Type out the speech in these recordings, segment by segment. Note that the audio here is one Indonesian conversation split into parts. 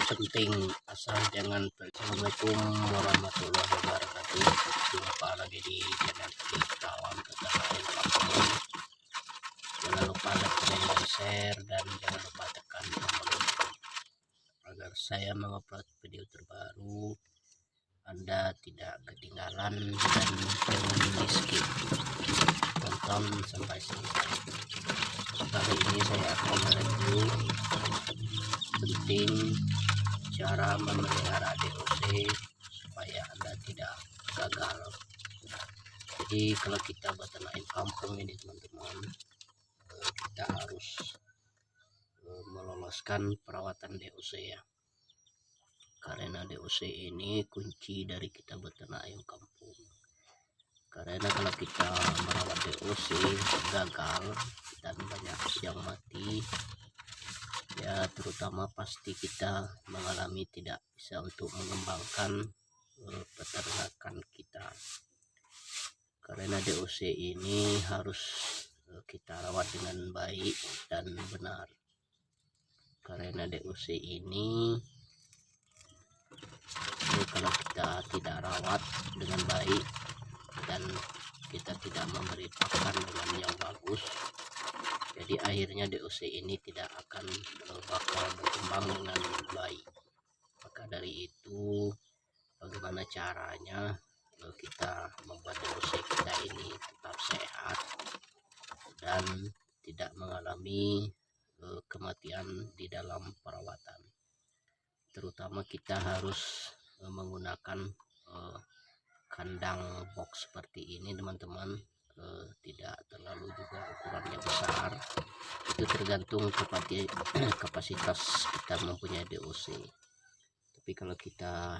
penting, asal jangan. Assalamualaikum warahmatullahi wabarakatuh. Jumpa lagi di channel kawan Peternakan Kampung. Jangan lupa like dan share, dan jangan lupa tekan tombol lonceng agar saya mengupload video terbaru Anda tidak ketinggalan, dan jangan di skip, tonton sampai selesai. Kali ini saya akan mereview penting cara memelihara DOC supaya Anda tidak gagal. Jadi kalau kita beternak kampung ini teman-teman, kita harus meloloskan perawatan DOC ya, karena DOC ini kunci dari kita beternak ayam kampung. Karena kalau kita merawat DOC gagal dan banyak yang mati ya, terutama pasti kita mengalami tidak bisa untuk mengembangkan peternakan kita. Karena DOC ini harus kita rawat dengan baik dan benar. Karena DOC ini kalau kita tidak rawat dengan baik dan kita tidak memberi pakan dengan yang bagus, jadi akhirnya DOC ini tidak akan bakal berkembang dengan baik. Maka dari itu, bagaimana caranya kita membuat DOC kita ini tetap sehat dan tidak mengalami kematian di dalam perawatan. Terutama kita harus menggunakan kandang box seperti ini teman-teman, tidak terlalu juga ukurannya besar. Itu tergantung kapasitas kita mempunyai DOC. Tapi kalau kita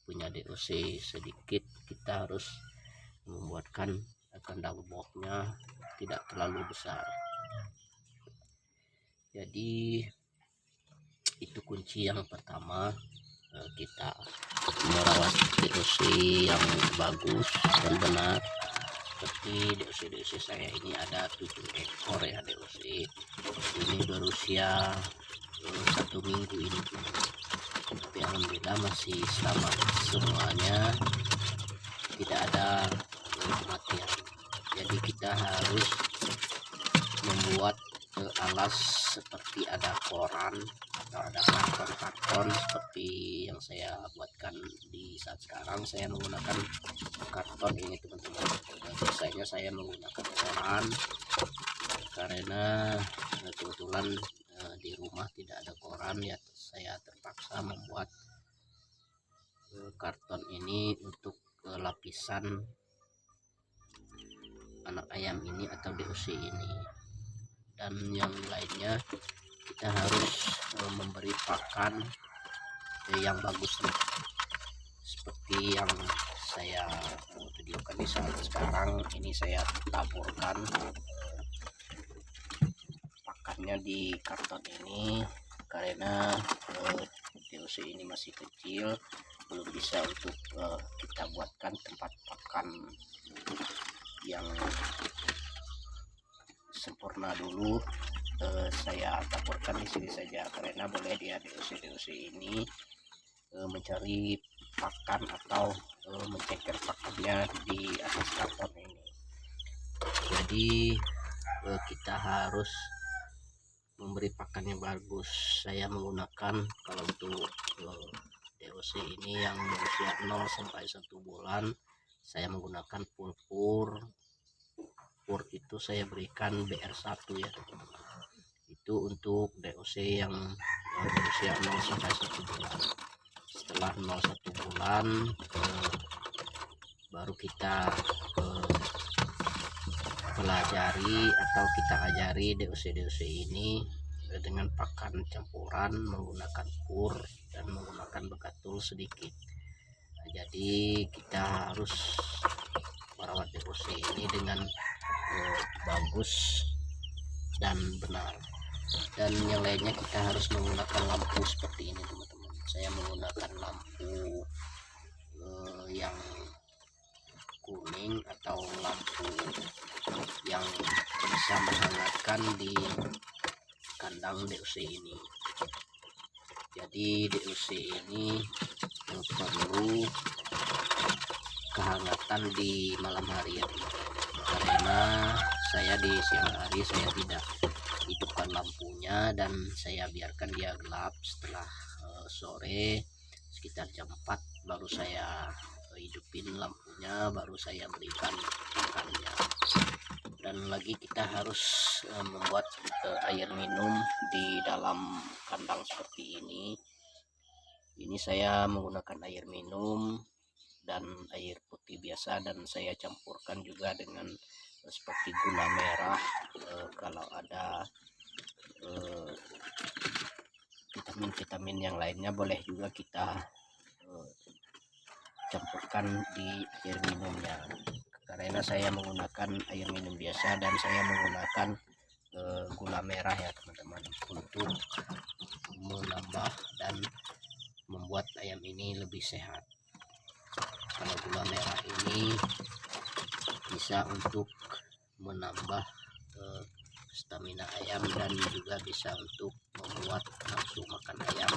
punya DOC sedikit, kita harus membuatkan kandang boxnya tidak terlalu besar. Jadi itu kunci yang pertama, kita merawat DOC yang bagus dan benar. Seperti DOC saya ini ada 7 ekor ya DOC. Ini berusia 1 minggu ini, tapi alhamdulillah masih selamat semuanya, tidak ada kematian. Jadi kita harus membuat alas seperti ada koran atau ada karton-karton seperti yang saya buatkan di saat sekarang. Saya menggunakan karton ini teman-teman. Biasanya saya menggunakan koran karena kebetulan di rumah tidak ada koran ya, saya terpaksa membuat karton ini untuk lapisan anak ayam ini atau DOC ini. Dan yang lainnya, kita harus memberi pakan yang bagus seperti yang saya videokan di saat sekarang ini. Saya taburkan pakannya di karton ini karena DOC ini masih kecil, belum bisa untuk kita buatkan tempat pakan yang sempurna dulu. Saya taburkan di sini saja karena boleh dia DOC ini mencari pakan atau menceker pakannya di atas karton ini. Jadi kita harus memberi pakan yang bagus. Saya menggunakan kalau untuk DOC ini yang berusia 0 sampai 1 bulan, saya menggunakan pur itu saya berikan BR1 ya teman-teman. Itu untuk DOC yang berusia 0 sampai 1 bulan. Setelah 0 1 bulan baru kita pelajari atau kita ajari DOC ini dengan pakan campuran, menggunakan pur dan menggunakan bekatul sedikit. Nah, jadi kita harus merawat DOC ini dengan bagus dan benar. Dan yang lainnya, kita harus menggunakan lampu seperti ini teman-teman. Saya menggunakan lampu yang kuning atau lampu yang bisa menghangatkan di kandang DOC ini. Jadi DOC ini perlu kehangatan di malam hari ya, karena saya di siang hari saya tidak hidupkan lampunya dan saya biarkan dia gelap. Setelah sore sekitar jam 4 baru saya hidupin lampunya, baru saya berikan makannya. Dan lagi kita harus membuat air minum di dalam kandang seperti ini. Ini saya menggunakan air minum dan air putih biasa, dan saya campurkan juga dengan seperti gula merah. Kalau ada vitamin-vitamin yang lainnya boleh juga kita campurkan di air minumnya. Karena saya menggunakan air minum biasa dan saya menggunakan gula merah ya teman-teman, untuk menambah dan membuat ayam ini lebih sehat. Kalau gula merah ini bisa untuk menambah stamina ayam dan juga bisa untuk membuat nafsu makan ayam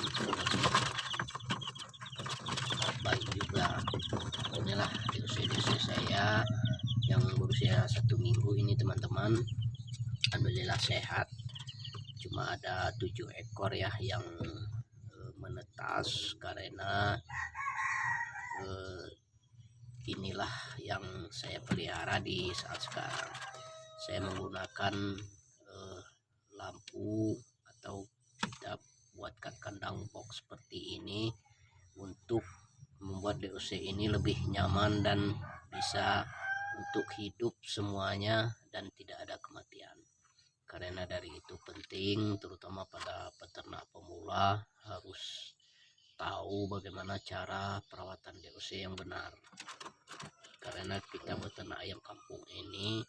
baik juga. Inilah DOC saya yang berusia 1 minggu ini teman-teman. Alhamdulillah sehat, cuma ada 7 ekor ya yang menetas, karena inilah yang saya pelihara di saat sekarang. Saya menggunakan lampu atau kita buatkan kandang box seperti ini untuk membuat DOC ini lebih nyaman dan bisa untuk hidup semuanya dan tidak ada kematian. Karena dari itu penting, terutama pada peternak pemula, harus tahu bagaimana cara perawatan DOC yang benar. Karena kita beternak ayam kampung ini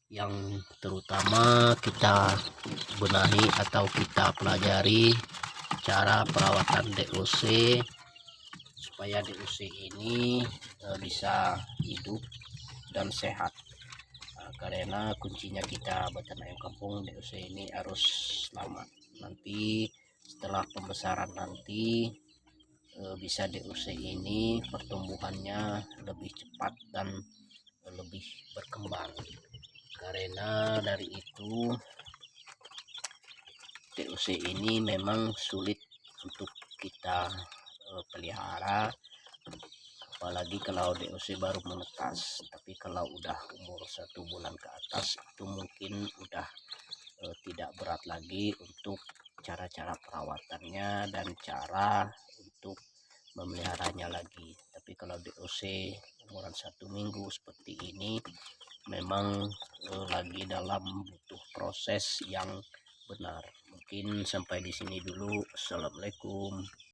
yang terutama kita benahi atau kita pelajari cara perawatan DOC supaya DOC ini bisa hidup dan sehat. Karena kuncinya kita beternak ayam kampung DOC ini harus selamat. Nanti setelah pembesaran nanti bisa DOC ini pertumbuhannya lebih cepat dan lebih berkembang. Karena dari itu DOC ini memang sulit untuk kita pelihara, apalagi kalau DOC baru menetas. Tapi kalau udah umur 1 bulan ke atas itu mungkin udah tidak berat lagi untuk cara-cara perawatannya dan cara untuk memeliharanya lagi. Tapi kalau DOC umuran 1 minggu seperti ini memang lagi dalam butuh proses yang benar. Mungkin sampai di sini dulu. Assalamualaikum.